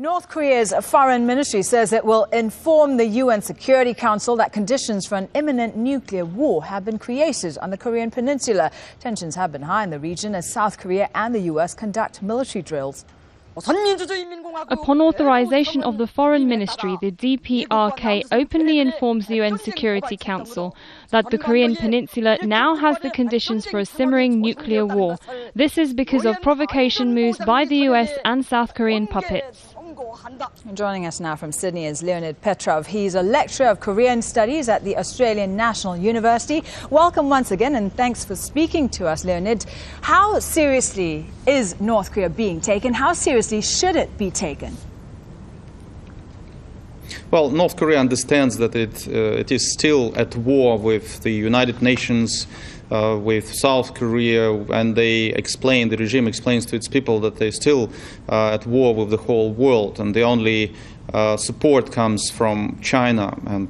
North Korea's foreign ministry says it will inform the UN Security Council that conditions for an imminent nuclear war have been created on the Korean peninsula. Tensions have been high in the region as South Korea and the US conduct military drills. Upon authorization of the Foreign Ministry, the DPRK openly informs the UN Security Council that the Korean peninsula now has the conditions for a simmering nuclear war. This is because of provocation moves by the US and South Korean puppets. Joining us now from Sydney is Leonid Petrov. He's a lecturer of Korean Studies at the Australian National University. Welcome once again, and thanks for speaking to us, Leonid. How seriously is North Korea being taken? How seriously should it be taken? Well, North Korea understands that it is still at war with the United Nations, with South Korea, and the regime explains to its people that they're still at war with the whole world, and the only support comes from China and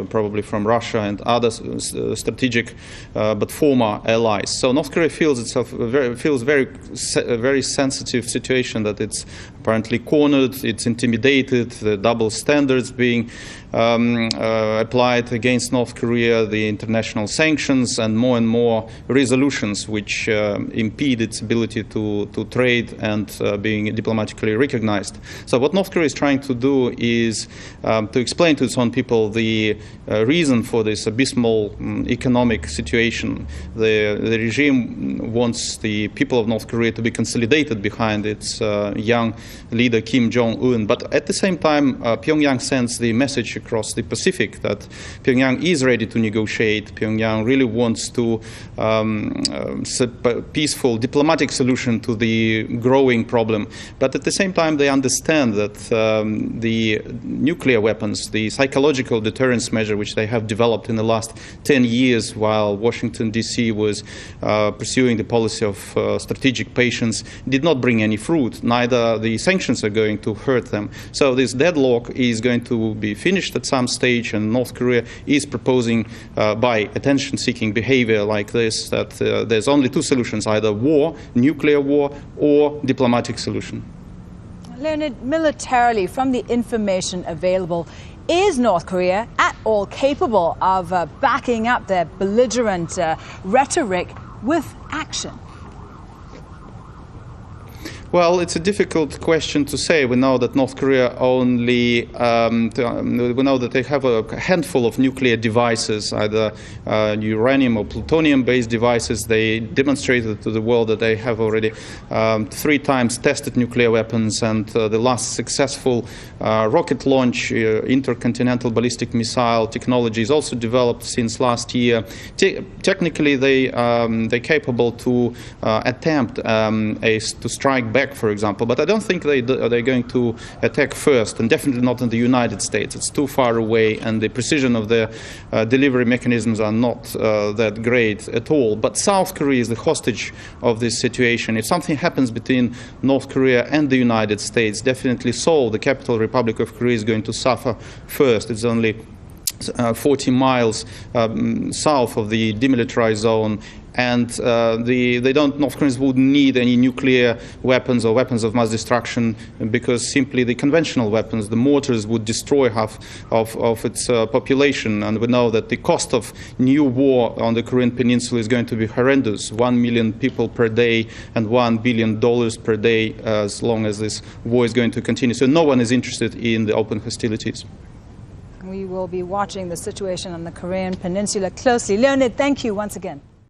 probably from Russia and other strategic but former allies. So North Korea feels itself a very sensitive situation, that it's apparently cornered, it's intimidated, the double standards being applied against North Korea, the international sanctions and more resolutions which impede its ability to trade and being diplomatically recognized. So what North Korea is trying to do is to explain to its own people the reason for this abysmal economic situation. The regime wants the people of North Korea to be consolidated behind its young leader Kim Jong-un, but at the same time Pyongyang sends the message across the Pacific that Pyongyang is ready to negotiate. Pyongyang really wants to a peaceful diplomatic solution to the growing problem, but at the same time they understand that the nuclear weapons, the psychological deterrence measure which they have developed in the last 10 years while Washington D.C. was pursuing the policy of strategic patience, did not bring any fruit. Neither the sanctions are going to hurt them. So this deadlock is going to be finished at some stage, and North Korea is proposing by attention-seeking behavior like this that there's only two solutions, either war, nuclear war, or diplomatic solution. Leonid, militarily, from the information available, is North Korea at all capable of backing up their belligerent rhetoric with action? Well, it's a difficult question to say. We know that North Korea we know that they have a handful of nuclear devices, either uranium or plutonium-based devices. They demonstrated to the world that they have already 3 times tested nuclear weapons, and the last successful rocket launch, intercontinental ballistic missile technology is also developed since last year. Technically, they're capable to attempt to strike back, for example, but I don't think they're going to attack first, and definitely not in the United States. It's too far away, and the precision of their delivery mechanisms are not that great at all. But South Korea is the hostage of this situation. If something happens between North Korea and the United States, definitely Seoul, the capital Republic of Korea, is going to suffer first. It's only 40 miles south of the demilitarized zone, and North Koreans would need any nuclear weapons or weapons of mass destruction, because simply the conventional weapons, the mortars, would destroy half of its population. And we know that the cost of new war on the Korean peninsula is going to be horrendous: 1 million people per day and $1 billion per day as long as this war is going to continue. So no one is interested in the open hostilities. We will be watching the situation on the Korean peninsula closely. Leonid, thank you once again.